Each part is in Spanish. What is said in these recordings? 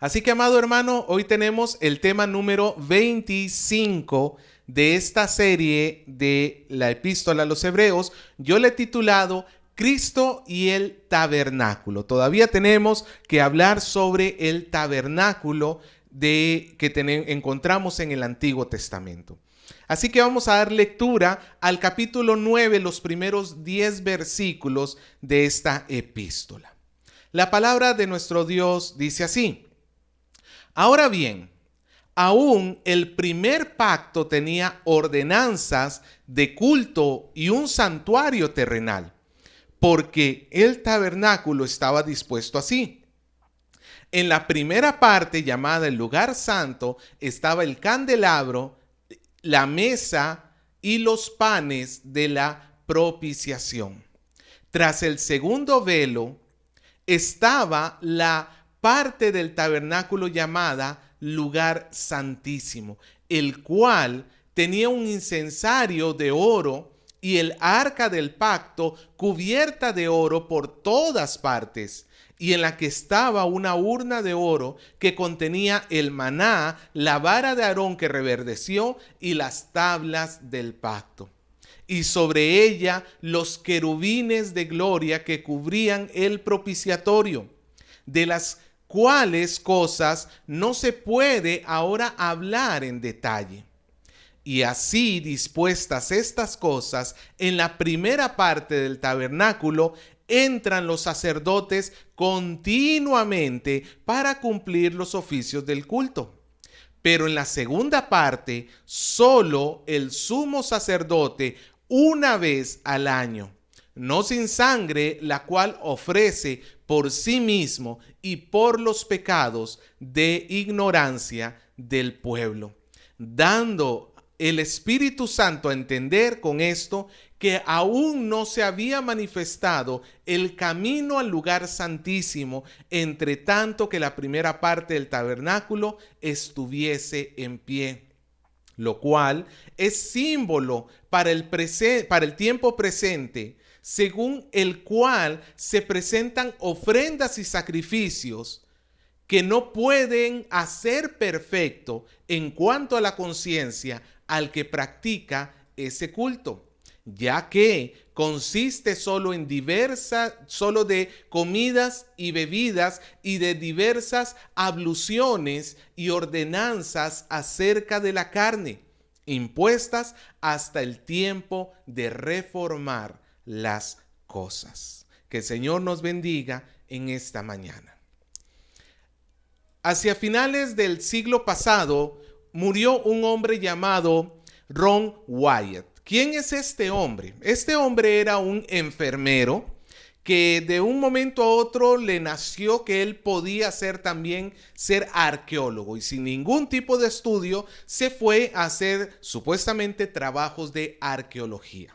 Así que, amado hermano, hoy tenemos el tema número 25 de esta serie de la Epístola a los Hebreos. Yo le he titulado Cristo y el tabernáculo. Todavía tenemos que hablar sobre el tabernáculo que encontramos en el Antiguo Testamento. Así que vamos a dar lectura al capítulo 9, los primeros 10 versículos de esta epístola. La palabra de nuestro Dios dice así: Ahora bien, aún el primer pacto tenía ordenanzas de culto y un santuario terrenal, porque el tabernáculo estaba dispuesto así. En la primera parte, llamada el lugar santo, estaba el candelabro, la mesa y los panes de la propiciación. Tras el segundo velo estaba la parte del tabernáculo llamada lugar santísimo, el cual tenía un incensario de oro y el arca del pacto cubierta de oro por todas partes, y en la que estaba una urna de oro que contenía el maná, la vara de Aarón que reverdeció y las tablas del pacto. Y sobre ella los querubines de gloria que cubrían el propiciatorio, de las cuales cosas no se puede ahora hablar en detalle. Y así dispuestas estas cosas, en la primera parte del tabernáculo entran los sacerdotes continuamente para cumplir los oficios del culto. Pero en la segunda parte, solo el sumo sacerdote una vez al año, no sin sangre, la cual ofrece por sí mismo y por los pecados de ignorancia del pueblo, dando el Espíritu Santo a entender con esto que aún no se había manifestado el camino al lugar santísimo, entre tanto que la primera parte del tabernáculo estuviese en pie, lo cual es símbolo para el tiempo presente, según el cual se presentan ofrendas y sacrificios que no pueden hacer perfecto en cuanto a la conciencia al que practica ese culto, ya que consiste solo de comidas y bebidas y de diversas abluciones y ordenanzas acerca de la carne, impuestas hasta el tiempo de reformar las cosas. Que el Señor nos bendiga en esta mañana. Hacia finales del siglo pasado murió un hombre llamado Ron Wyatt. ¿Quién es este hombre? Este hombre era un enfermero que de un momento a otro le nació que él podía ser arqueólogo, y sin ningún tipo de estudio se fue a hacer supuestamente trabajos de arqueología.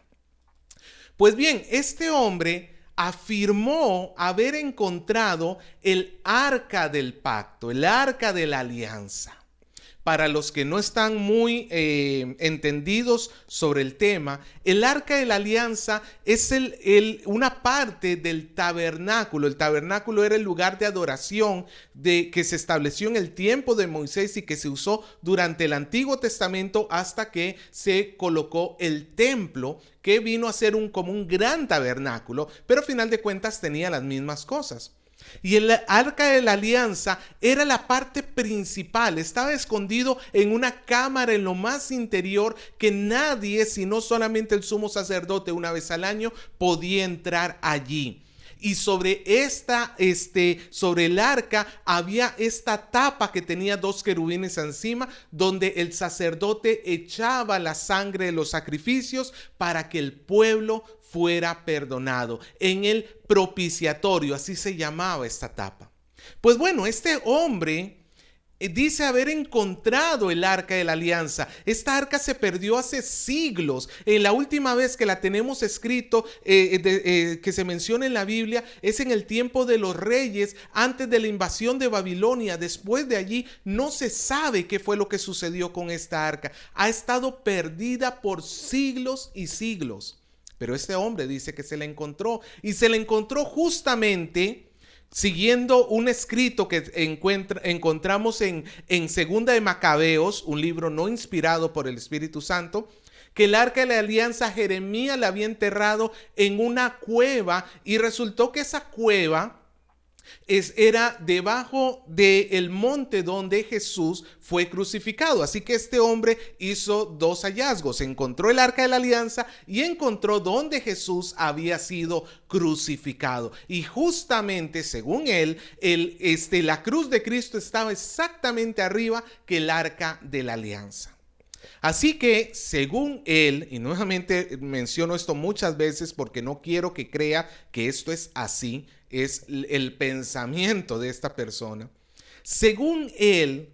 Pues bien, este hombre afirmó haber encontrado el arca del pacto, el arca de la alianza. Para los que no están muy entendidos sobre el tema, el arca de la alianza es una parte del tabernáculo. El tabernáculo era el lugar de adoración que se estableció en el tiempo de Moisés y que se usó durante el Antiguo Testamento hasta que se colocó el templo, que vino a ser como un gran tabernáculo, pero al final de cuentas tenía las mismas cosas. Y el arca de la alianza era la parte principal, estaba escondido en una cámara en lo más interior que nadie, sino solamente el sumo sacerdote una vez al año, podía entrar allí. Y sobre el arca había esta tapa que tenía dos querubines encima, donde el sacerdote echaba la sangre de los sacrificios para que el pueblo fuera perdonado. En el propiciatorio, así se llamaba esta tapa. Pues bueno, este hombre dice haber encontrado el arca de la alianza. Esta arca se perdió hace siglos. La última vez que la tenemos escrito, que se menciona en la Biblia, es en el tiempo de los reyes, antes de la invasión de Babilonia. Después de allí no se sabe qué fue lo que sucedió con esta arca. Ha estado perdida por siglos y siglos. Pero este hombre dice que se la encontró, y se la encontró justamente siguiendo un escrito que encontramos en Segunda de Macabeos, un libro no inspirado por el Espíritu Santo, que el arca de la alianza Jeremías la había enterrado en una cueva, y resultó que esa cueva era debajo del monte donde Jesús fue crucificado. Así que este hombre hizo dos hallazgos: encontró el arca de la alianza y encontró donde Jesús había sido crucificado. Y justamente, según él, la cruz de Cristo estaba exactamente arriba que el arca de la alianza. Así que, según él, y nuevamente menciono esto muchas veces porque no quiero que crea que esto es así, es el pensamiento de esta persona. Según él,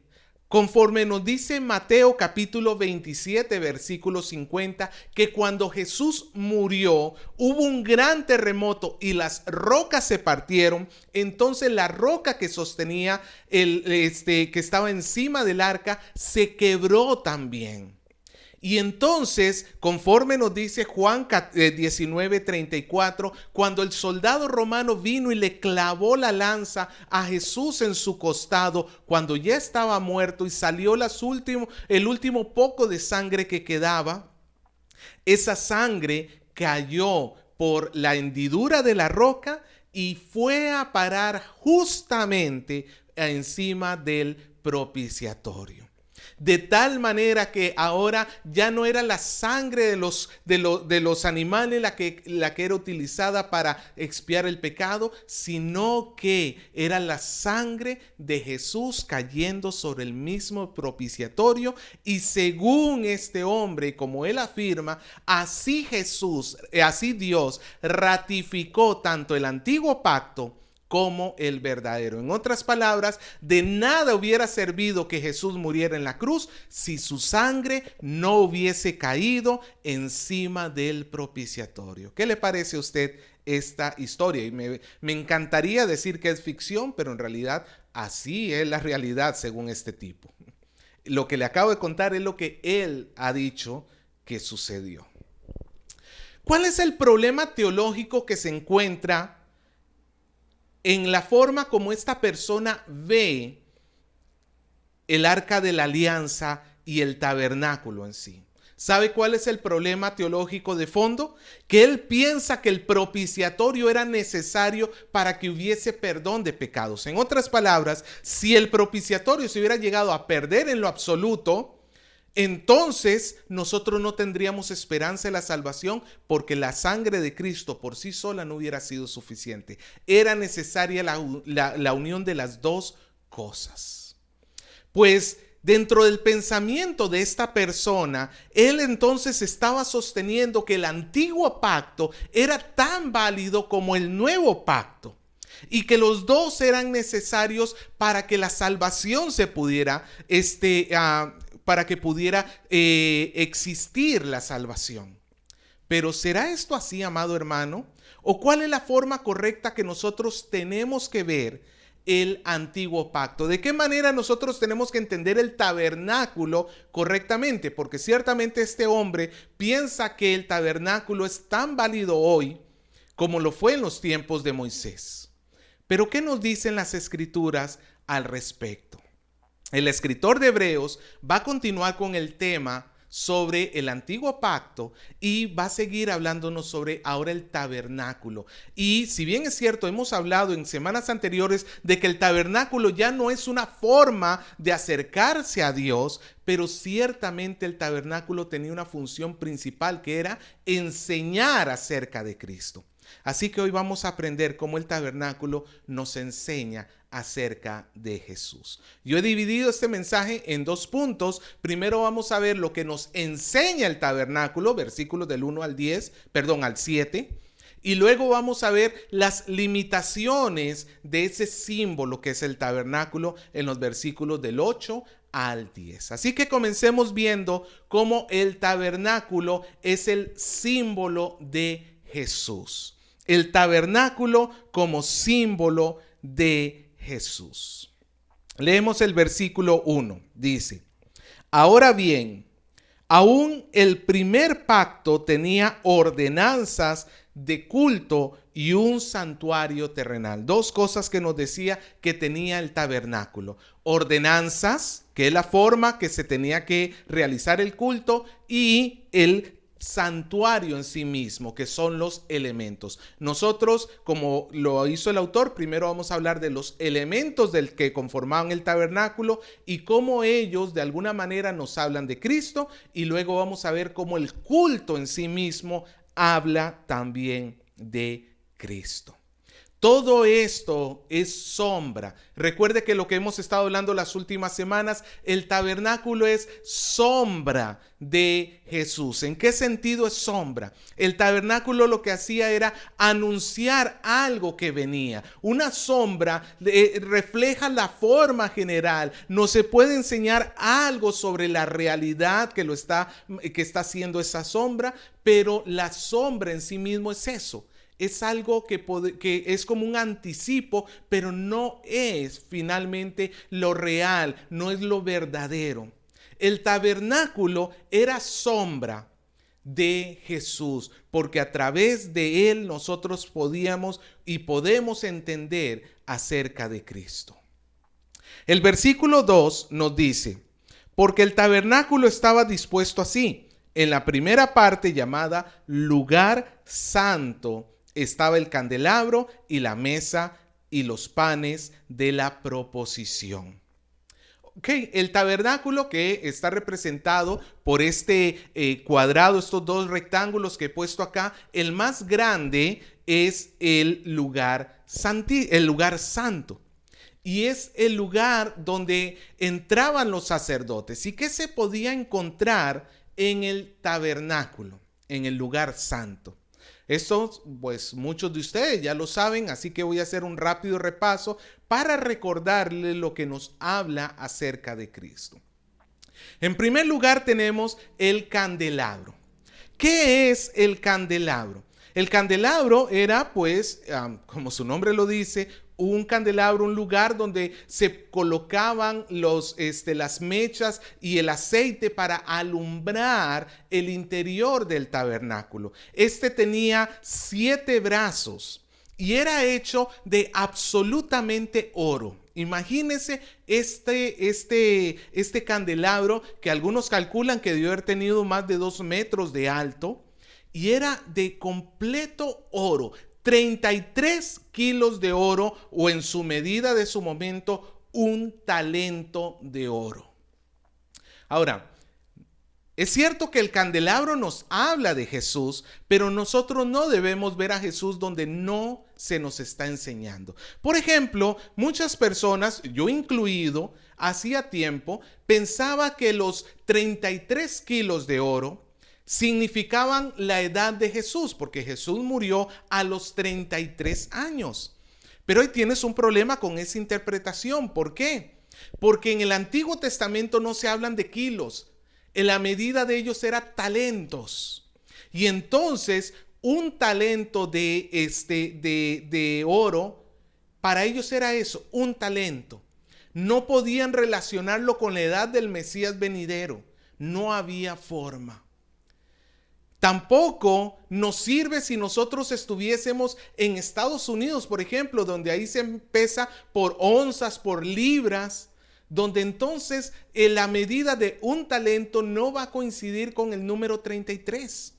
conforme nos dice Mateo capítulo 27, versículo 50, que cuando Jesús murió hubo un gran terremoto y las rocas se partieron. Entonces la roca que sostenía que estaba encima del arca se quebró también. Y entonces, conforme nos dice Juan 19:34, cuando el soldado romano vino y le clavó la lanza a Jesús en su costado, cuando ya estaba muerto y salió el último poco de sangre que quedaba, esa sangre cayó por la hendidura de la roca y fue a parar justamente encima del propiciatorio. De tal manera que ahora ya no era la sangre de los animales la que era utilizada para expiar el pecado, sino que era la sangre de Jesús cayendo sobre el mismo propiciatorio. Y según este hombre, como él afirma, así Dios ratificó tanto el antiguo pacto como el verdadero. En otras palabras, de nada hubiera servido que Jesús muriera en la cruz si su sangre no hubiese caído encima del propiciatorio. ¿Qué le parece a usted esta historia? Y me encantaría decir que es ficción, pero en realidad así es la realidad según este tipo. Lo que le acabo de contar es lo que él ha dicho que sucedió. ¿Cuál es el problema teológico que se encuentra en la forma como esta persona ve el arca de la alianza y el tabernáculo en sí? ¿Sabe cuál es el problema teológico de fondo? Que él piensa que el propiciatorio era necesario para que hubiese perdón de pecados. En otras palabras, si el propiciatorio se hubiera llegado a perder en lo absoluto, entonces nosotros no tendríamos esperanza de la salvación, porque la sangre de Cristo por sí sola no hubiera sido suficiente. Era necesaria la unión de las dos cosas. Pues dentro del pensamiento de esta persona, él entonces estaba sosteniendo que el antiguo pacto era tan válido como el nuevo pacto, y que los dos eran necesarios para que la salvación se pudiera para que pudiera existir la salvación. Pero ¿será esto así, amado hermano? ¿O cuál es la forma correcta que nosotros tenemos que ver el antiguo pacto? ¿De qué manera nosotros tenemos que entender el tabernáculo correctamente? Porque ciertamente este hombre piensa que el tabernáculo es tan válido hoy como lo fue en los tiempos de Moisés. Pero ¿qué nos dicen las Escrituras al respecto? El escritor de Hebreos va a continuar con el tema sobre el antiguo pacto y va a seguir hablándonos sobre ahora el tabernáculo. Y si bien es cierto, hemos hablado en semanas anteriores de que el tabernáculo ya no es una forma de acercarse a Dios, pero ciertamente el tabernáculo tenía una función principal, que era enseñar acerca de Cristo. Así que hoy vamos a aprender cómo el tabernáculo nos enseña acerca de Jesús. Yo he dividido este mensaje en dos puntos. Primero vamos a ver lo que nos enseña el tabernáculo, versículos del 1 al 7. Y luego vamos a ver las limitaciones de ese símbolo que es el tabernáculo en los versículos del 8 al 10. Así que comencemos viendo cómo el tabernáculo es el símbolo de Jesús. El tabernáculo como símbolo de Jesús. Leemos el versículo 1. Dice: ahora bien, aún el primer pacto tenía ordenanzas de culto y un santuario terrenal. Dos cosas que nos decía que tenía el tabernáculo: ordenanzas, que es la forma que se tenía que realizar el culto, y el santuario en sí mismo, que son los elementos. Nosotros, como lo hizo el autor, primero vamos a hablar de los elementos del que conformaban el tabernáculo y cómo ellos de alguna manera nos hablan de Cristo, y luego vamos a ver cómo el culto en sí mismo habla también de Cristo. Todo esto es sombra. Recuerde que lo que hemos estado hablando las últimas semanas, el tabernáculo es sombra de Jesús. ¿En qué sentido es sombra? El tabernáculo lo que hacía era anunciar algo que venía. Una sombra refleja la forma general. No se puede enseñar algo sobre la realidad que está haciendo esa sombra, pero la sombra en sí mismo es eso. Es algo que es como un anticipo, pero no es finalmente lo real, no es lo verdadero. El tabernáculo era sombra de Jesús, porque a través de él nosotros podíamos y podemos entender acerca de Cristo. El versículo 2 nos dice: porque el tabernáculo estaba dispuesto así. En la primera parte, llamada lugar santo, estaba el candelabro y la mesa y los panes de la proposición. El tabernáculo, que está representado por este cuadrado, estos dos rectángulos que he puesto acá, el más grande es el lugar santo. Y es el lugar donde entraban los sacerdotes. ¿Y qué se podía encontrar en el tabernáculo, en el lugar santo? Esto, pues muchos de ustedes ya lo saben, así que voy a hacer un rápido repaso para recordarles lo que nos habla acerca de Cristo. En primer lugar tenemos el candelabro. ¿Qué es el candelabro? El candelabro era, pues, como su nombre lo dice, un candelabro, un lugar donde se colocaban las mechas y el aceite para alumbrar el interior del tabernáculo. Este tenía 7 brazos y era hecho de absolutamente oro. Imagínense este candelabro, que algunos calculan que debió haber tenido más de 2 metros de alto, y era de completo oro. 33 kilos de oro, o en su medida de su momento, un talento de oro. Ahora, es cierto que el candelabro nos habla de Jesús, pero nosotros no debemos ver a Jesús donde no se nos está enseñando. Por ejemplo, muchas personas, yo incluido, hacía tiempo, pensaba que los 33 kilos de oro significaban la edad de Jesús, porque Jesús murió a los 33 años. Pero hoy tienes un problema con esa interpretación. ¿Por qué? Porque en el Antiguo Testamento no se hablan de kilos. En la medida de ellos era talentos. Y entonces un talento de oro, para ellos era eso, un talento. No podían relacionarlo con la edad del Mesías venidero. No había forma. Tampoco nos sirve si nosotros estuviésemos en Estados Unidos, por ejemplo, donde ahí se pesa por onzas, por libras, donde entonces la medida de un talento no va a coincidir con el número 33.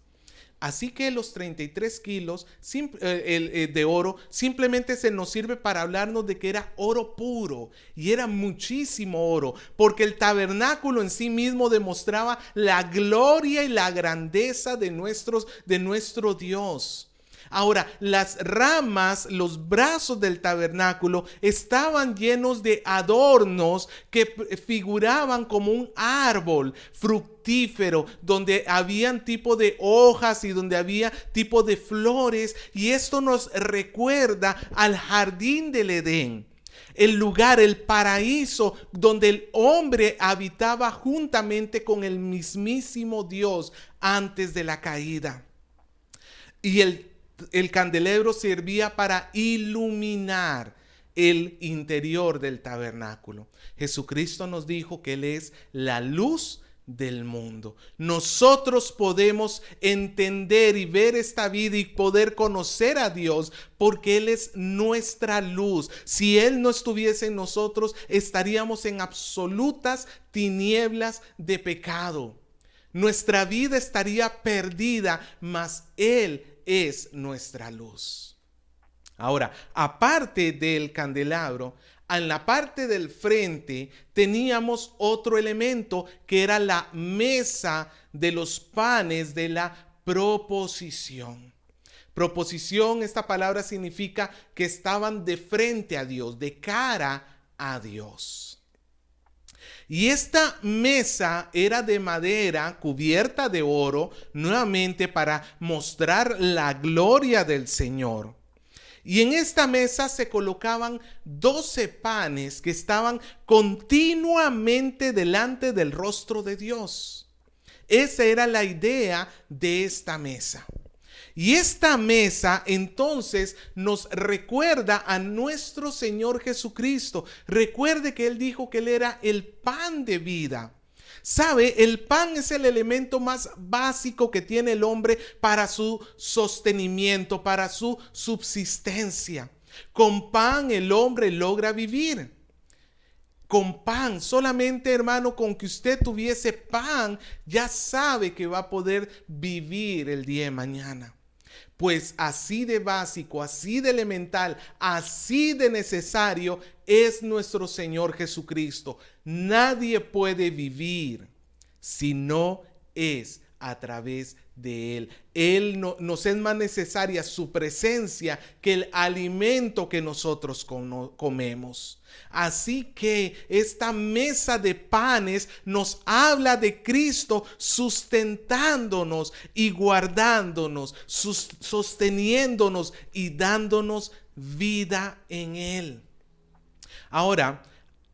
Así que los 33 kilos de oro simplemente se nos sirve para hablarnos de que era oro puro, y era muchísimo oro, porque el tabernáculo en sí mismo demostraba la gloria y la grandeza de nuestro Dios. Ahora, las ramas, los brazos del tabernáculo estaban llenos de adornos que figuraban como un árbol fructífero, donde habían tipo de hojas y donde había tipo de flores, y esto nos recuerda al jardín del Edén. El lugar, el paraíso, donde el hombre habitaba juntamente con el mismísimo Dios antes de la caída. Y el candelabro servía para iluminar el interior del tabernáculo. Jesucristo nos dijo que Él es la luz del mundo. Nosotros podemos entender y ver esta vida y poder conocer a Dios porque Él es nuestra luz. Si Él no estuviese en nosotros, estaríamos en absolutas tinieblas de pecado. Nuestra vida estaría perdida, mas Él es nuestra luz. Ahora, aparte del candelabro, en la parte del frente teníamos otro elemento que era la mesa de los panes de la proposición. Proposición, esta palabra significa que estaban de frente a Dios, de cara a Dios. Y esta mesa era de madera cubierta de oro, nuevamente para mostrar la gloria del Señor. Y en esta mesa se colocaban 12 panes que estaban continuamente delante del rostro de Dios. Esa era la idea de esta mesa. Y esta mesa entonces nos recuerda a nuestro Señor Jesucristo. Recuerde que Él dijo que Él era el pan de vida. ¿Sabe? El pan es el elemento más básico que tiene el hombre para su sostenimiento, para su subsistencia. Con pan el hombre logra vivir. Con pan, solamente hermano, con que usted tuviese pan, ya sabe que va a poder vivir el día de mañana. Pues así de básico, así de elemental, así de necesario es nuestro Señor Jesucristo. Nadie puede vivir si no es a través de Él. Él nos es más necesaria su presencia que el alimento que nosotros comemos. Así que esta mesa de panes nos habla de Cristo sustentándonos y guardándonos, sosteniéndonos y dándonos vida en Él. Ahora,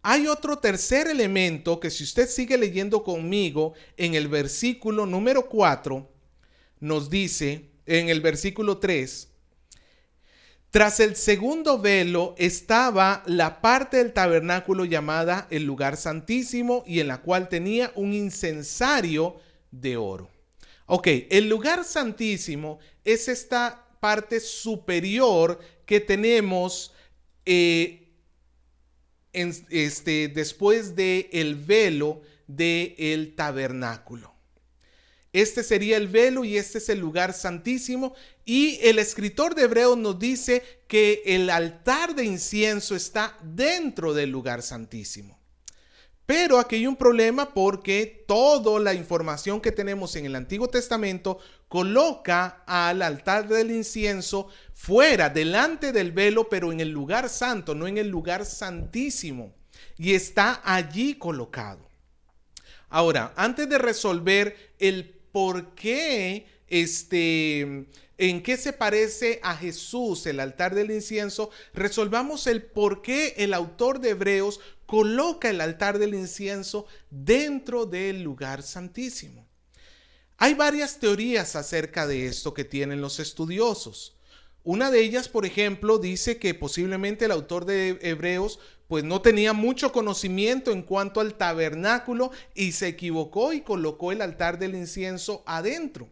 hay otro tercer elemento que si usted sigue leyendo conmigo en el versículo número 4, nos dice en el versículo 3, tras el segundo velo estaba la parte del tabernáculo llamada el lugar santísimo y en la cual tenía un incensario de oro. Ok, el lugar santísimo es esta parte superior que tenemos después del velo del tabernáculo. Este sería el velo y este es el lugar santísimo. Y el escritor de Hebreos nos dice que el altar de incienso está dentro del lugar santísimo. Pero aquí hay un problema porque toda la información que tenemos en el Antiguo Testamento coloca al altar del incienso fuera, delante del velo, pero en el lugar santo, no en el lugar santísimo. Y está allí colocado. Ahora, antes de resolver el por qué, en qué se parece a Jesús el altar del incienso, resolvamos el por qué el autor de Hebreos coloca el altar del incienso dentro del lugar santísimo. Hay varias teorías acerca de esto que tienen los estudiosos. Una de ellas, por ejemplo, dice que posiblemente el autor de Hebreos pues no tenía mucho conocimiento en cuanto al tabernáculo y se equivocó y colocó el altar del incienso adentro.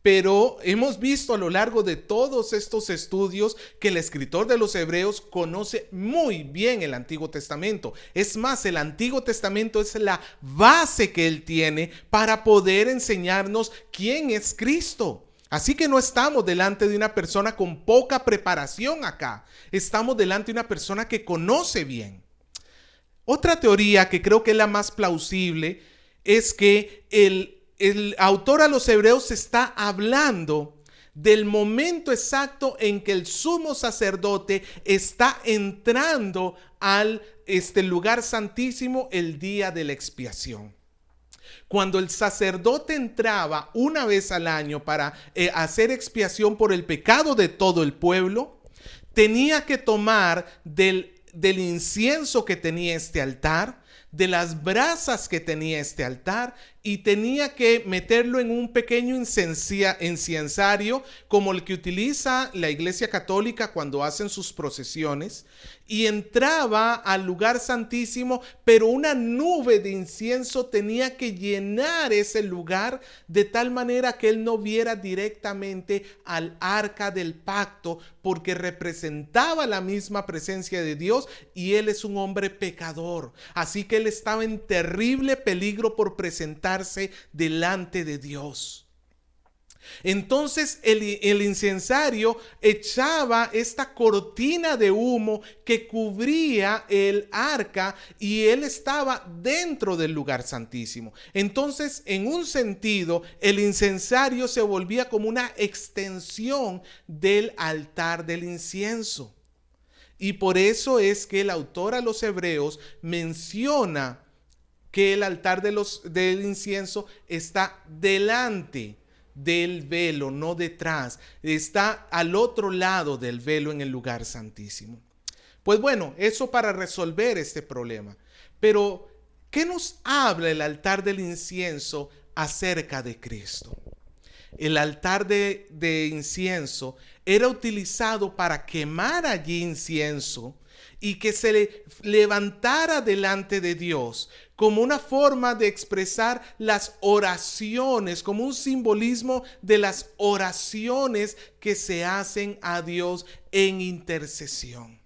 Pero hemos visto a lo largo de todos estos estudios que el escritor de los Hebreos conoce muy bien el Antiguo Testamento. Es más, el Antiguo Testamento es la base que él tiene para poder enseñarnos quién es Cristo. Así que no estamos delante de una persona con poca preparación acá. Estamos delante de una persona que conoce bien. Otra teoría que creo que es la más plausible es que el autor a los Hebreos está hablando del momento exacto en que el sumo sacerdote está entrando al lugar santísimo el día de la expiación. Cuando el sacerdote entraba una vez al año para hacer expiación por el pecado de todo el pueblo, tenía que tomar del incienso que tenía este altar, de las brasas que tenía este altar, y tenía que meterlo en un pequeño incensario como el que utiliza la Iglesia Católica cuando hacen sus procesiones, y entraba al lugar santísimo, pero una nube de incienso tenía que llenar ese lugar de tal manera que él no viera directamente al arca del pacto, porque representaba la misma presencia de Dios y él es un hombre pecador. Así que él estaba en terrible peligro por presentarse delante de Dios. Entonces el incensario echaba esta cortina de humo que cubría el arca y él estaba dentro del lugar santísimo. Entonces, en un sentido, el incensario se volvía como una extensión del altar del incienso. Y por eso es que el autor a los Hebreos menciona que el altar del incienso está delante del velo, no detrás. Está al otro lado del velo en el lugar santísimo. Pues bueno, eso para resolver este problema. Pero, ¿qué nos habla el altar del incienso acerca de Cristo? El altar de incienso era utilizado para quemar allí incienso y que se levantara delante de Dios como una forma de expresar las oraciones, como un simbolismo de las oraciones que se hacen a Dios en intercesión.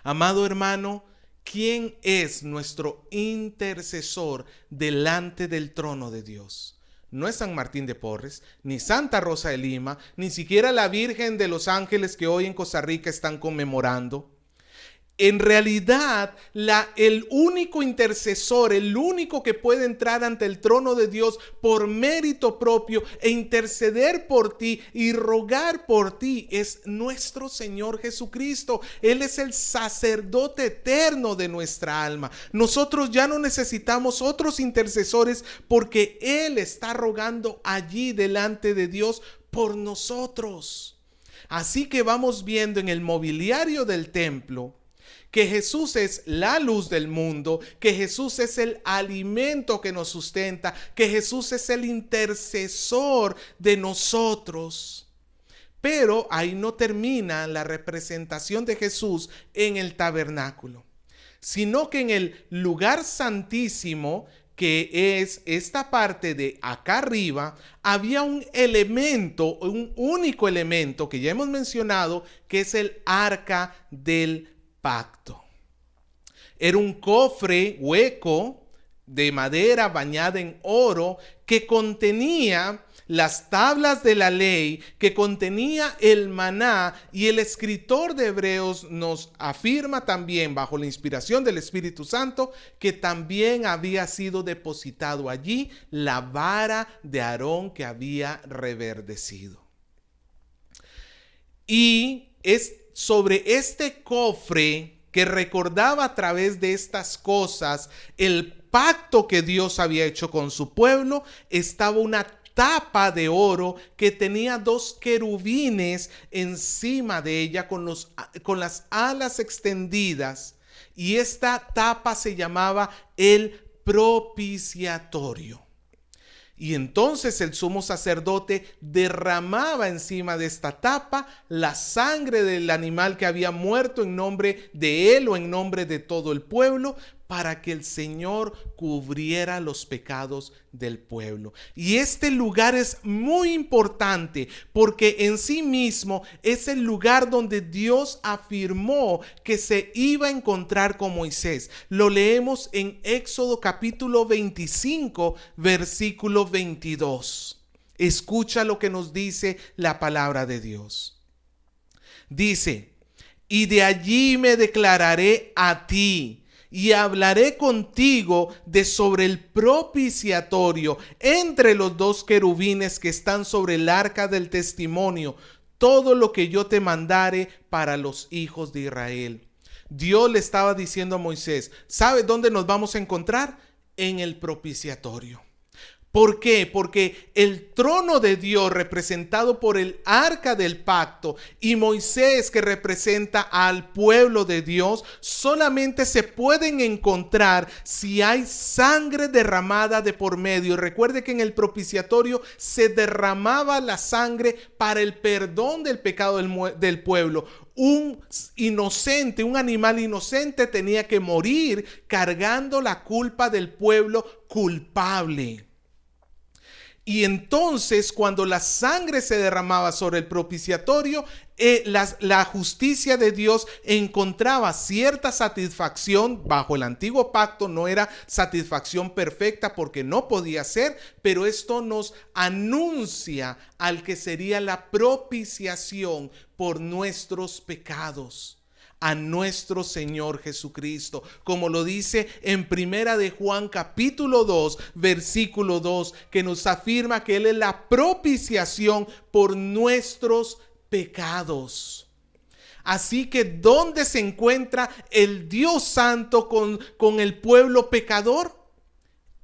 Amado hermano, ¿quién es nuestro intercesor delante del trono de Dios? No es San Martín de Porres, ni Santa Rosa de Lima, ni siquiera la Virgen de los Ángeles que hoy en Costa Rica están conmemorando. En realidad, el único intercesor, el único que puede entrar ante el trono de Dios por mérito propio e interceder por ti y rogar por ti es nuestro Señor Jesucristo. Él es el sacerdote eterno de nuestra alma. Nosotros ya no necesitamos otros intercesores porque Él está rogando allí delante de Dios por nosotros. Así que vamos viendo en el mobiliario del templo que Jesús es la luz del mundo, que Jesús es el alimento que nos sustenta, que Jesús es el intercesor de nosotros. Pero ahí no termina la representación de Jesús en el tabernáculo, sino que en el lugar santísimo, que es esta parte de acá arriba, había un elemento, un único elemento que ya hemos mencionado, que es el arca del pacto. Era un cofre hueco de madera bañada en oro que contenía las tablas de la ley, que contenía el maná, y el escritor de Hebreos nos afirma también, bajo la inspiración del Espíritu Santo, que también había sido depositado allí la vara de Aarón que había reverdecido. Y es sobre este cofre que recordaba a través de estas cosas el pacto que Dios había hecho con su pueblo, estaba una tapa de oro que tenía 2 querubines encima de ella con las alas extendidas, y esta tapa se llamaba el propiciatorio. Y entonces el sumo sacerdote derramaba encima de esta tapa la sangre del animal que había muerto en nombre de él o en nombre de todo el pueblo, para que el Señor cubriera los pecados del pueblo. Y este lugar es muy importante porque en sí mismo es el lugar donde Dios afirmó que se iba a encontrar con Moisés. Lo leemos en Éxodo capítulo 25, versículo 22. Escucha lo que nos dice la palabra de Dios. Dice: y de allí me declararé a ti, y hablaré contigo de sobre el propiciatorio entre los 2 querubines que están sobre el arca del testimonio, todo lo que yo te mandare para los hijos de Israel. Dios le estaba diciendo a Moisés: ¿sabes dónde nos vamos a encontrar? En el propiciatorio. ¿Por qué? Porque el trono de Dios, representado por el arca del pacto, y Moisés, que representa al pueblo de Dios, solamente se pueden encontrar si hay sangre derramada de por medio. Recuerde que en el propiciatorio se derramaba la sangre para el perdón del pecado del pueblo. Un inocente, un animal inocente tenía que morir cargando la culpa del pueblo culpable. Y entonces, cuando la sangre se derramaba sobre el propiciatorio, la justicia de Dios encontraba cierta satisfacción. Bajo el antiguo pacto no era satisfacción perfecta porque no podía ser, pero esto nos anuncia al que sería la propiciación por nuestros pecados, a nuestro Señor Jesucristo, como lo dice en Primera de Juan capítulo 2, versículo 2, que nos afirma que Él es la propiciación por nuestros pecados. Así que, ¿dónde se encuentra el Dios Santo con el pueblo pecador?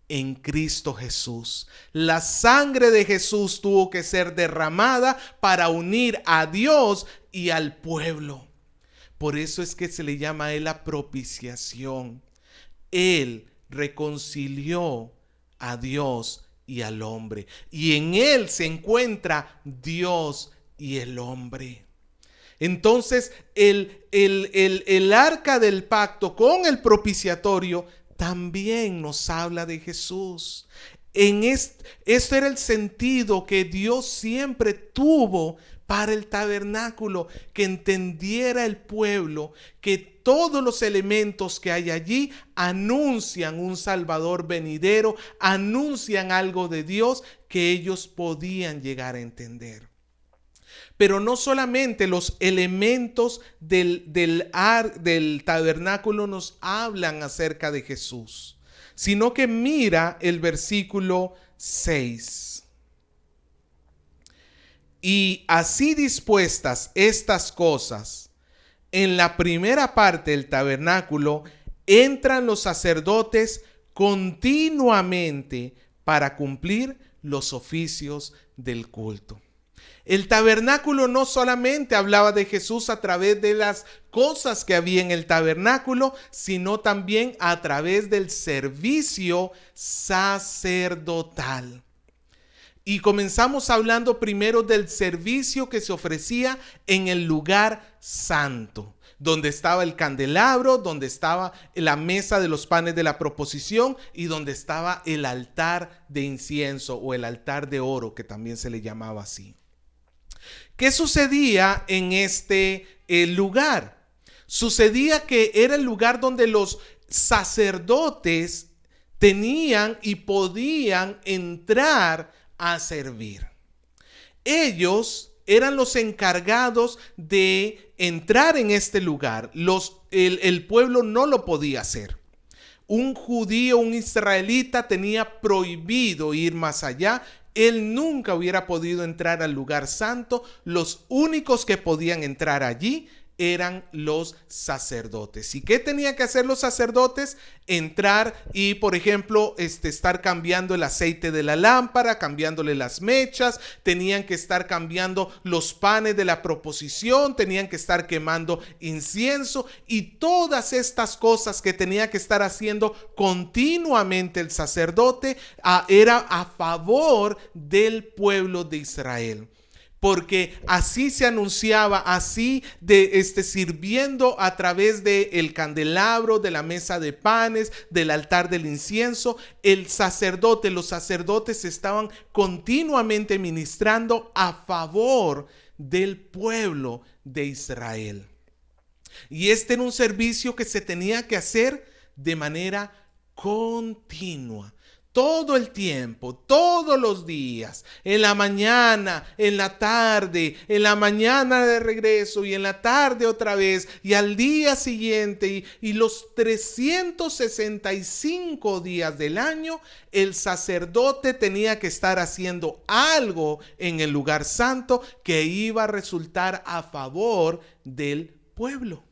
En Cristo Jesús. La sangre de Jesús tuvo que ser derramada para unir a Dios y al pueblo. Por eso es que se le llama a Él la propiciación. Él reconcilió a Dios y al hombre. Y en Él se encuentra Dios y el hombre. Entonces el arca del pacto con el propiciatorio también nos habla de Jesús. Esto era el sentido que Dios siempre tuvo para el tabernáculo, que entendiera el pueblo que todos los elementos que hay allí anuncian un Salvador venidero, anuncian algo de Dios que ellos podían llegar a entender. Pero no solamente los elementos del tabernáculo nos hablan acerca de Jesús, sino que mira el versículo 6. Y así dispuestas estas cosas, en la primera parte del tabernáculo entran los sacerdotes continuamente para cumplir los oficios del culto. El tabernáculo no solamente hablaba de Jesús a través de las cosas que había en el tabernáculo, sino también a través del servicio sacerdotal. Y comenzamos hablando primero del servicio que se ofrecía en el lugar santo, donde estaba el candelabro, donde estaba la mesa de los panes de la proposición y donde estaba el altar de incienso o el altar de oro, que también se le llamaba así. ¿Qué sucedía en este lugar? Sucedía que era el lugar donde los sacerdotes tenían y podían entrar a servir. Ellos eran los encargados de entrar en este lugar. El pueblo no lo podía hacer. Un judío, un israelita tenía prohibido ir más allá. Él nunca hubiera podido entrar al lugar santo. Los únicos que podían entrar allí eran los sacerdotes. ¿Y qué tenían que hacer los sacerdotes? Entrar y, por ejemplo, estar cambiando el aceite de la lámpara, cambiándole las mechas, tenían que estar cambiando los panes de la proposición, tenían que estar quemando incienso y todas estas cosas que tenía que estar haciendo continuamente el sacerdote era a favor del pueblo de Israel. Porque así se anunciaba, así sirviendo a través del candelabro, de la mesa de panes, del altar del incienso, los sacerdotes estaban continuamente ministrando a favor del pueblo de Israel. Y este era un servicio que se tenía que hacer de manera continua. Todo el tiempo, todos los días, en la mañana, en la tarde, en la mañana de regreso y en la tarde otra vez y al día siguiente y los 365 días del año, el sacerdote tenía que estar haciendo algo en el lugar santo que iba a resultar a favor del pueblo.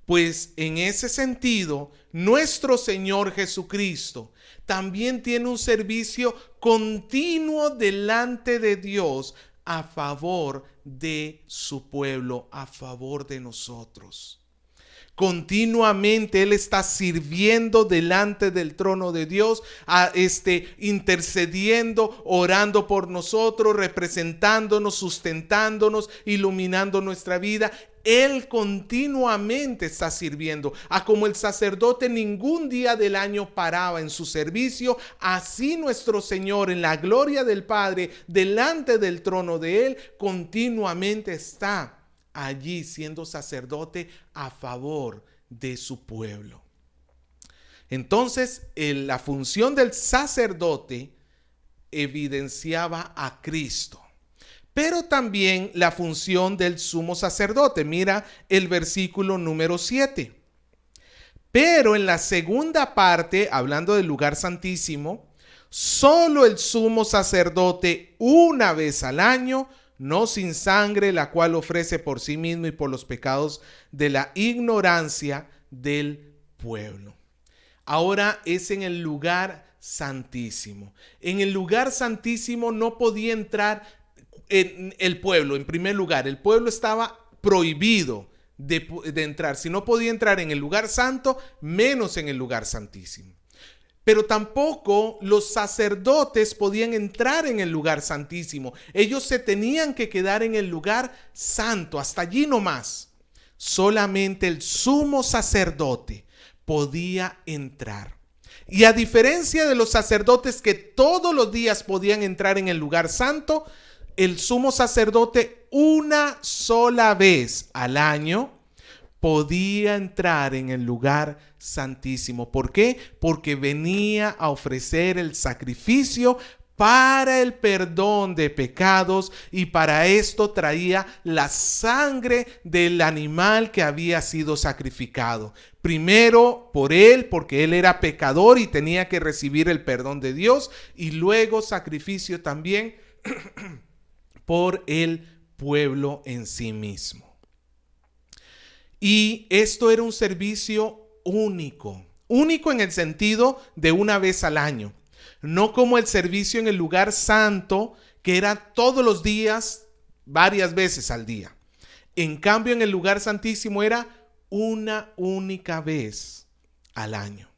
Pues en ese sentido, nuestro Señor Jesucristo también tiene un servicio continuo delante de Dios a favor de su pueblo, a favor de nosotros. Continuamente Él está sirviendo delante del trono de Dios, intercediendo, orando por nosotros, representándonos, sustentándonos, iluminando nuestra vida. Él continuamente está sirviendo. Como el sacerdote ningún día del año paraba en su servicio, así nuestro Señor en la gloria del Padre, delante del trono de Él, continuamente está allí siendo sacerdote a favor de su pueblo. Entonces, la función del sacerdote evidenciaba a Cristo, pero también la función del sumo sacerdote. Mira el versículo número 7. Pero en la segunda parte, hablando del lugar santísimo, solo el sumo sacerdote una vez al año, no sin sangre, la cual ofrece por sí mismo y por los pecados de la ignorancia del pueblo. Ahora es en el lugar santísimo. En el lugar santísimo no podía entrar el pueblo. En primer lugar, el pueblo estaba prohibido de entrar. Si no podía entrar en el lugar santo, menos en el lugar santísimo. Pero tampoco los sacerdotes podían entrar en el lugar santísimo. Ellos se tenían que quedar en el lugar santo, hasta allí nomás. Solamente el sumo sacerdote podía entrar. Y a diferencia de los sacerdotes que todos los días podían entrar en el lugar santo, el sumo sacerdote una sola vez al año podía entrar en el lugar santísimo. ¿Por qué? Porque venía a ofrecer el sacrificio para el perdón de pecados, y para esto traía la sangre del animal que había sido sacrificado. Primero por él, porque él era pecador y tenía que recibir el perdón de Dios, y luego sacrificio también por el pueblo en sí mismo. Y esto era un servicio único en el sentido de una vez al año, no como el servicio en el lugar santo, que era todos los días, varias veces al día. En cambio, en el lugar santísimo era una única vez al año.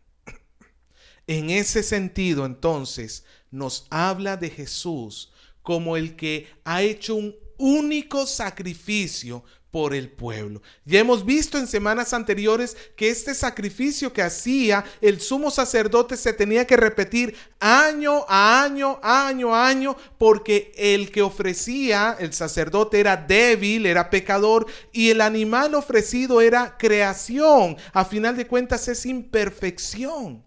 En ese sentido, entonces, nos habla de Jesús como el que ha hecho un único sacrificio por el pueblo. Ya hemos visto en semanas anteriores que este sacrificio que hacía el sumo sacerdote se tenía que repetir año a año, porque el que ofrecía, el sacerdote, era débil, era pecador, y el animal ofrecido era creación. A final de cuentas es imperfección.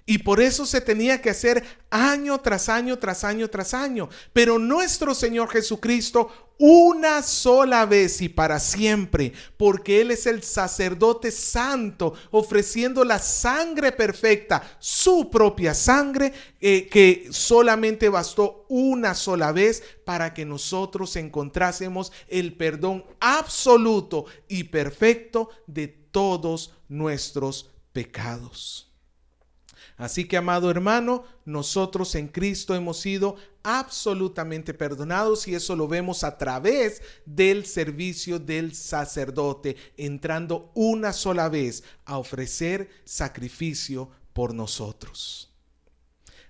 Y por eso se tenía que hacer año tras año, tras año, tras año. Pero nuestro Señor Jesucristo, una sola vez y para siempre, porque Él es el sacerdote santo, ofreciendo la sangre perfecta, su propia sangre, que solamente bastó una sola vez para que nosotros encontrásemos el perdón absoluto y perfecto de todos nuestros pecados. Así que, amado hermano, nosotros en Cristo hemos sido absolutamente perdonados, y eso lo vemos a través del servicio del sacerdote, entrando una sola vez a ofrecer sacrificio por nosotros.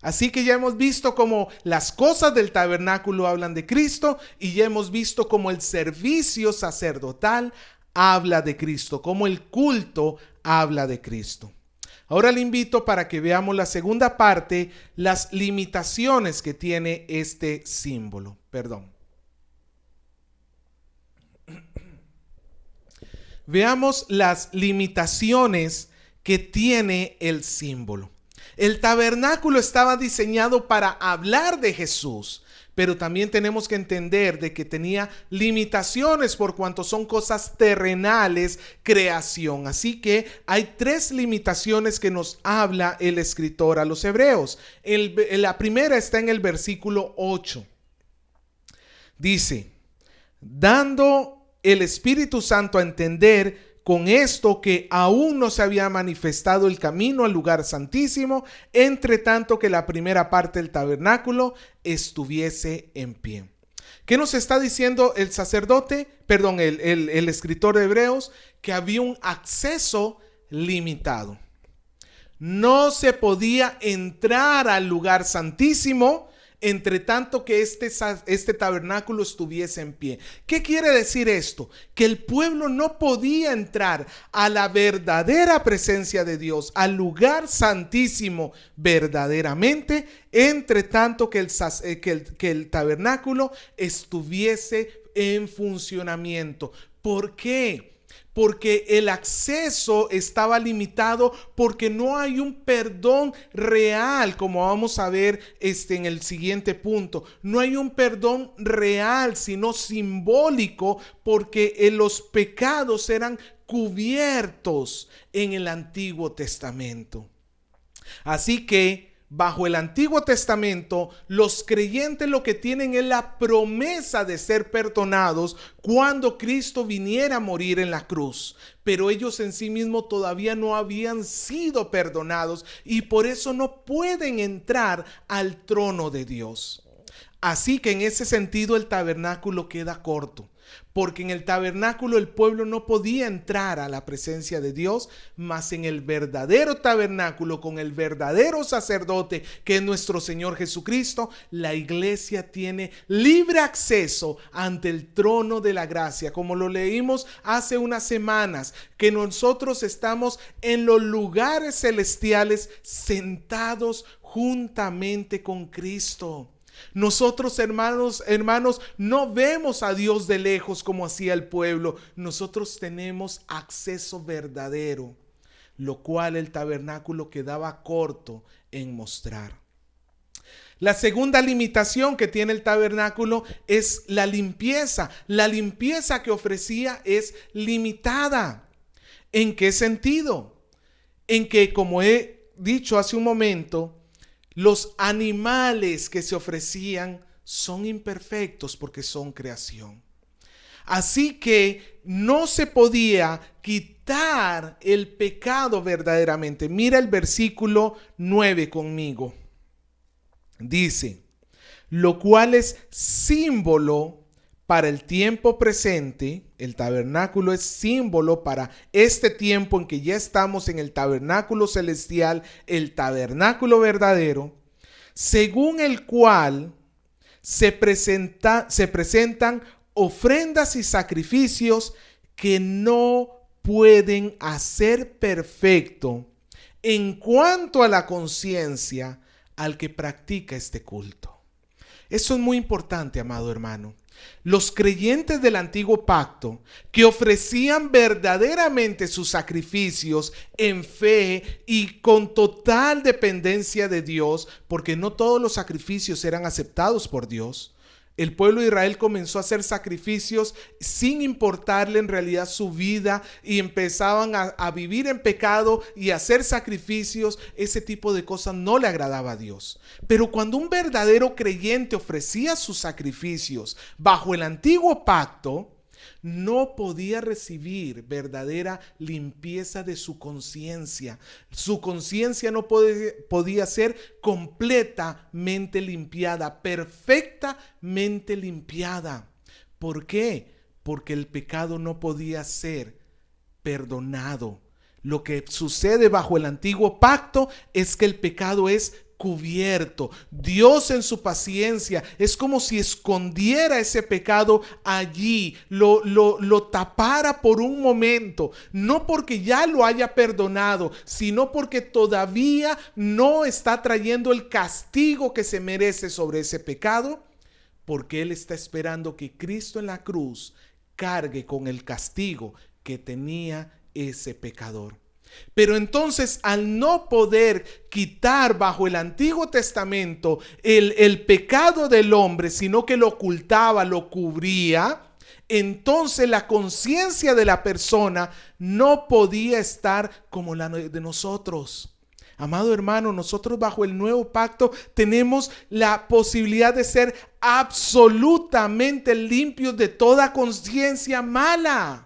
Así que ya hemos visto cómo las cosas del tabernáculo hablan de Cristo, y ya hemos visto cómo el servicio sacerdotal habla de Cristo, cómo el culto habla de Cristo. Ahora le invito para que veamos la segunda parte, las limitaciones que tiene este símbolo. Veamos las limitaciones que tiene el símbolo. El tabernáculo estaba diseñado para hablar de Jesús, pero también tenemos que entender de que tenía limitaciones por cuanto son cosas terrenales, creación. Así que hay tres limitaciones que nos habla el escritor a los hebreos. La primera está en el versículo 8. Dice: dando el Espíritu Santo a entender con esto que aún no se había manifestado el camino al lugar santísimo, entre tanto que la primera parte del tabernáculo estuviese en pie. ¿Qué nos está diciendo el sacerdote? Perdón, el escritor de Hebreos, que había un acceso limitado. No se podía entrar al lugar santísimo entre tanto que este tabernáculo estuviese en pie. ¿Qué quiere decir esto? Que el pueblo no podía entrar a la verdadera presencia de Dios, al lugar santísimo verdaderamente, entre tanto que el tabernáculo estuviese en funcionamiento. ¿Por qué? Porque el acceso estaba limitado, porque no hay un perdón real, como vamos a ver en el siguiente punto. No hay un perdón real, sino simbólico, porque los pecados eran cubiertos en el Antiguo Testamento. Así que bajo el Antiguo Testamento, los creyentes lo que tienen es la promesa de ser perdonados cuando Cristo viniera a morir en la cruz. Pero ellos en sí mismos todavía no habían sido perdonados y por eso no pueden entrar al trono de Dios. Así que en ese sentido el tabernáculo queda corto, porque en el tabernáculo el pueblo no podía entrar a la presencia de Dios, mas en el verdadero tabernáculo, con el verdadero sacerdote que es nuestro Señor Jesucristo, la iglesia tiene libre acceso ante el trono de la gracia, como lo leímos hace unas semanas, que nosotros estamos en los lugares celestiales sentados juntamente con Cristo. Nosotros, hermanos, no vemos a Dios de lejos como hacía el pueblo. Nosotros tenemos acceso verdadero, lo cual el tabernáculo quedaba corto en mostrar. La segunda limitación que tiene el tabernáculo es la limpieza. La limpieza que ofrecía es limitada. ¿En qué sentido? En que, como he dicho hace un momento, los animales que se ofrecían son imperfectos porque son creación. Así que no se podía quitar el pecado verdaderamente. Mira el versículo 9 conmigo. Dice, lo cual es símbolo para el tiempo presente. El tabernáculo es símbolo para este tiempo en que ya estamos en el tabernáculo celestial, el tabernáculo verdadero, según el cual se presentan ofrendas y sacrificios que no pueden hacer perfecto en cuanto a la conciencia al que practica este culto. Eso es muy importante, amado hermano. Los creyentes del antiguo pacto que ofrecían verdaderamente sus sacrificios en fe y con total dependencia de Dios, porque no todos los sacrificios eran aceptados por Dios. El pueblo de Israel comenzó a hacer sacrificios sin importarle en realidad su vida y empezaban a vivir en pecado y a hacer sacrificios. Ese tipo de cosas no le agradaba a Dios. Pero cuando un verdadero creyente ofrecía sus sacrificios bajo el antiguo pacto, no podía recibir verdadera limpieza de su conciencia. Su conciencia no podía ser completamente limpiada, perfectamente limpiada. ¿Por qué? Porque el pecado no podía ser perdonado. Lo que sucede bajo el antiguo pacto es que el pecado es cubierto. Dios en su paciencia es como si escondiera ese pecado allí, lo tapara por un momento, no porque ya lo haya perdonado, sino porque todavía no está trayendo el castigo que se merece sobre ese pecado, porque Él está esperando que Cristo en la cruz cargue con el castigo que tenía ese pecador. Pero entonces, al no poder quitar bajo el Antiguo Testamento el pecado del hombre, sino que lo ocultaba, lo cubría, entonces la conciencia de la persona no podía estar como la de nosotros. Amado hermano, nosotros bajo el nuevo pacto tenemos la posibilidad de ser absolutamente limpios de toda conciencia mala.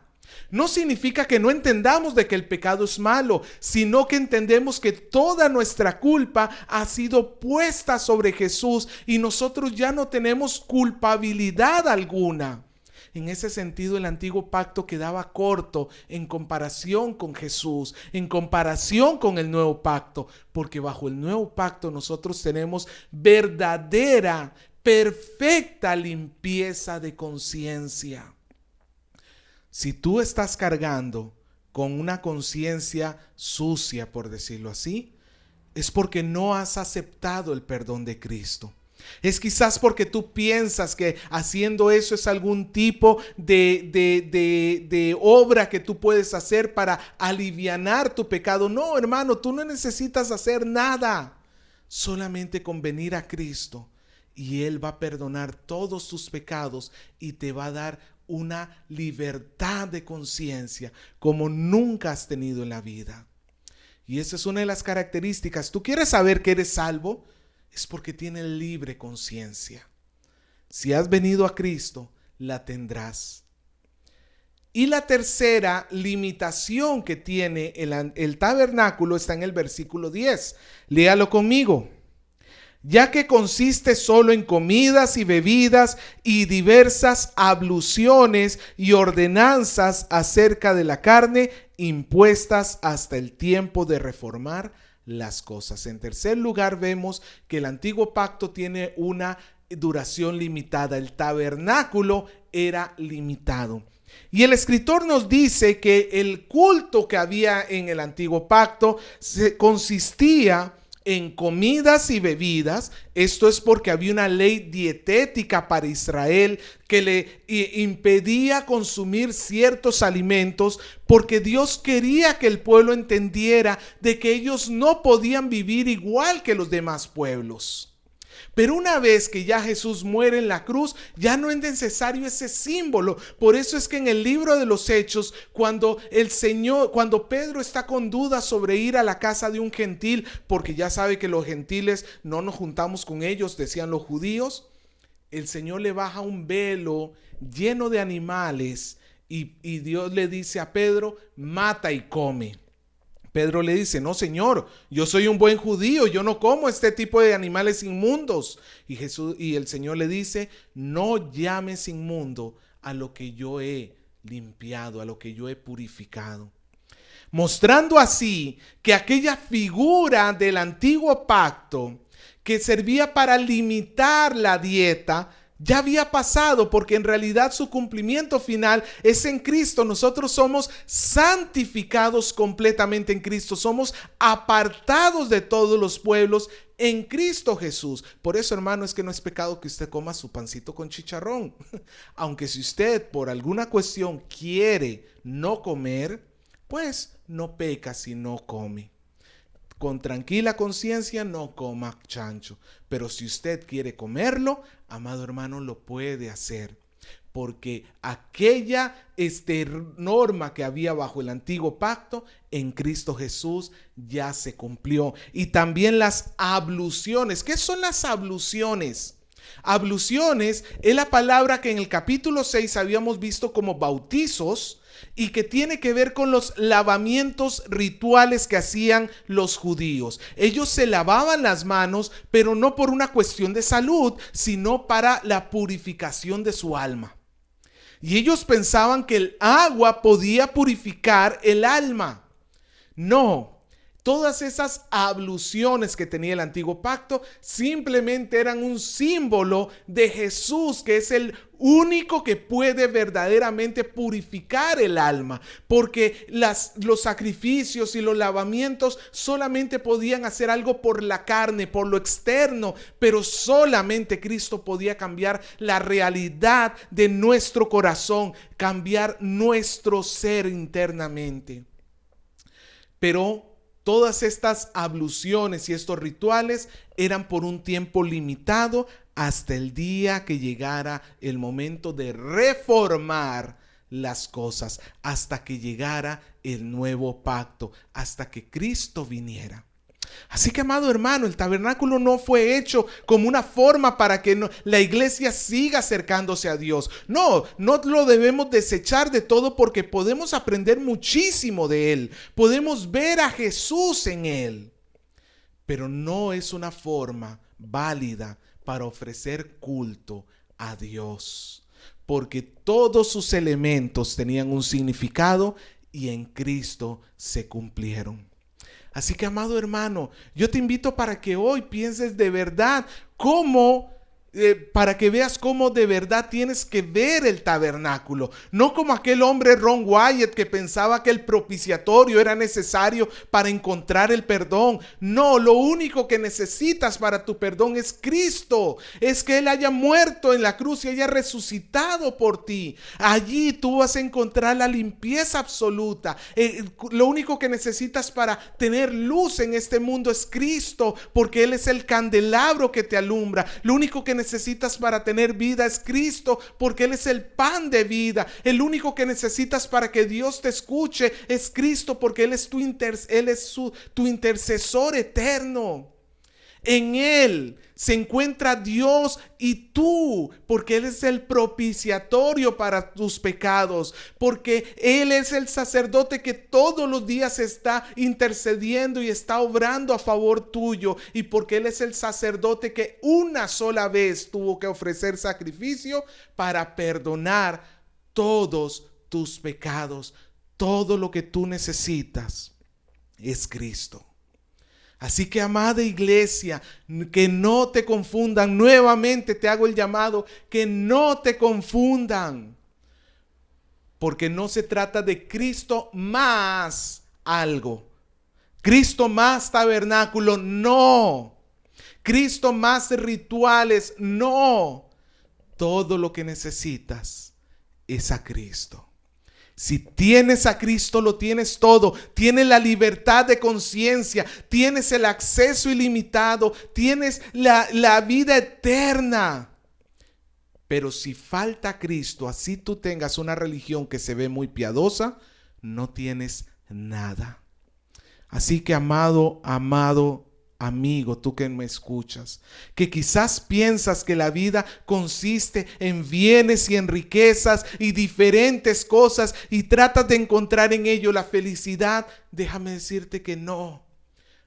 No significa que no entendamos de que el pecado es malo, sino que entendemos que toda nuestra culpa ha sido puesta sobre Jesús y nosotros ya no tenemos culpabilidad alguna. En ese sentido, el antiguo pacto quedaba corto en comparación con Jesús, en comparación con el nuevo pacto, porque bajo el nuevo pacto nosotros tenemos verdadera, perfecta limpieza de conciencia. Si tú estás cargando con una conciencia sucia, por decirlo así, es porque no has aceptado el perdón de Cristo. Es quizás porque tú piensas que haciendo eso es algún tipo de obra que tú puedes hacer para alivianar tu pecado. No, hermano, tú no necesitas hacer nada. Solamente con venir a Cristo y Él va a perdonar todos tus pecados y te va a dar una libertad de conciencia como nunca has tenido en la vida. Y esa es una de las características. ¿Tú quieres saber que eres salvo? Es porque tienes libre conciencia. Si has venido a Cristo, la tendrás. Y la tercera limitación que tiene el tabernáculo está en el versículo 10. Léalo conmigo. Ya que consiste solo en comidas y bebidas y diversas abluciones y ordenanzas acerca de la carne impuestas hasta el tiempo de reformar las cosas. En tercer lugar, vemos que el antiguo pacto tiene una duración limitada. El tabernáculo era limitado. Y el escritor nos dice que el culto que había en el antiguo pacto consistía en comidas y bebidas. Esto es porque había una ley dietética para Israel que le impedía consumir ciertos alimentos, porque Dios quería que el pueblo entendiera de que ellos no podían vivir igual que los demás pueblos. Pero una vez que ya Jesús muere en la cruz, ya no es necesario ese símbolo. Por eso es que en el libro de los Hechos, cuando Pedro está con dudas sobre ir a la casa de un gentil, porque ya sabe que los gentiles no nos juntamos con ellos, decían los judíos, el Señor le baja un velo lleno de animales y Dios le dice a Pedro: mata y come. Pedro le dice: no, Señor, yo soy un buen judío, yo no como este tipo de animales inmundos. Y el Señor le dice: no llames inmundo a lo que yo he limpiado, a lo que yo he purificado. Mostrando así que aquella figura del antiguo pacto que servía para limitar la dieta ya había pasado, porque en realidad su cumplimiento final es en Cristo. Nosotros somos santificados completamente en Cristo. Somos apartados de todos los pueblos en Cristo Jesús. Por eso, hermano, es que no es pecado que usted coma su pancito con chicharrón. Aunque si usted por alguna cuestión quiere no comer, pues no peca si no come. Con tranquila conciencia no coma chancho. Pero si usted quiere comerlo, amado hermano, lo puede hacer. Porque aquella norma que había bajo el antiguo pacto, en Cristo Jesús ya se cumplió. Y también las abluciones. ¿Qué son las abluciones? Abluciones es la palabra que en el capítulo 6 habíamos visto como bautizos, y que tiene que ver con los lavamientos rituales que hacían los judíos. Ellos se lavaban las manos, pero no por una cuestión de salud, sino para la purificación de su alma. Y ellos pensaban que el agua podía purificar el alma. No. Todas esas abluciones que tenía el antiguo pacto simplemente eran un símbolo de Jesús, que es el único que puede verdaderamente purificar el alma, porque los sacrificios y los lavamientos solamente podían hacer algo por la carne, por lo externo, pero solamente Cristo podía cambiar la realidad de nuestro corazón, cambiar nuestro ser internamente. Pero todas estas abluciones y estos rituales eran por un tiempo limitado hasta el día que llegara el momento de reformar las cosas, hasta que llegara el nuevo pacto, hasta que Cristo viniera. Así que, amado hermano, el tabernáculo no fue hecho como una forma para que la iglesia siga acercándose a Dios. No, no lo debemos desechar de todo, porque podemos aprender muchísimo de él. Podemos ver a Jesús en él. Pero no es una forma válida para ofrecer culto a Dios, porque todos sus elementos tenían un significado y en Cristo se cumplieron. Así que, amado hermano, yo te invito para que hoy pienses de verdad para que veas cómo de verdad tienes que ver el tabernáculo. No como aquel hombre Ron Wyatt que pensaba que el propiciatorio era necesario para encontrar el perdón. No, lo único que necesitas para tu perdón es Cristo. Es que Él haya muerto en la cruz y haya resucitado por ti. Allí tú vas a encontrar la limpieza absoluta. Lo único que necesitas para tener luz en este mundo es Cristo, porque Él es el candelabro que te alumbra. Lo único que necesitas para tener vida es Cristo, porque Él es el pan de vida. El único que necesitas para que Dios te escuche es Cristo, porque Él es tu intercesor eterno. En Él se encuentra Dios y tú, porque Él es el propiciatorio para tus pecados, porque Él es el sacerdote que todos los días está intercediendo y está obrando a favor tuyo, y porque Él es el sacerdote que una sola vez tuvo que ofrecer sacrificio para perdonar todos tus pecados. Todo lo que tú necesitas es Cristo. Así que, amada iglesia, que no te confundan. Nuevamente te hago el llamado, que no te confundan. Porque no se trata de Cristo más algo. Cristo más tabernáculo, no. Cristo más rituales, no. Todo lo que necesitas es a Cristo. Si tienes a Cristo, lo tienes todo. Tienes la libertad de conciencia, tienes el acceso ilimitado, tienes la vida eterna. Pero si falta Cristo, así tú tengas una religión que se ve muy piadosa, no tienes nada. Así que, amado amigo, tú que me escuchas, que quizás piensas que la vida consiste en bienes y en riquezas y diferentes cosas y tratas de encontrar en ello la felicidad, déjame decirte que no,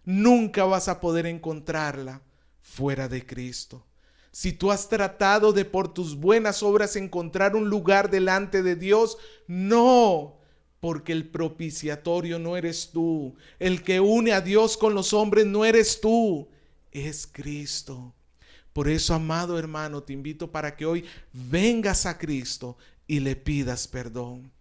nunca vas a poder encontrarla fuera de Cristo. Si tú has tratado de por tus buenas obras encontrar un lugar delante de Dios, no. Porque el propiciatorio no eres tú. El que une a Dios con los hombres no eres tú. Es Cristo. Por eso, amado hermano, te invito para que hoy vengas a Cristo y le pidas perdón.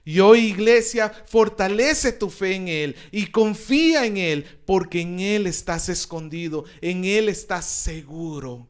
Y hoy, iglesia, fortalece tu fe en Él y confía en Él, porque en Él estás escondido, en Él estás seguro.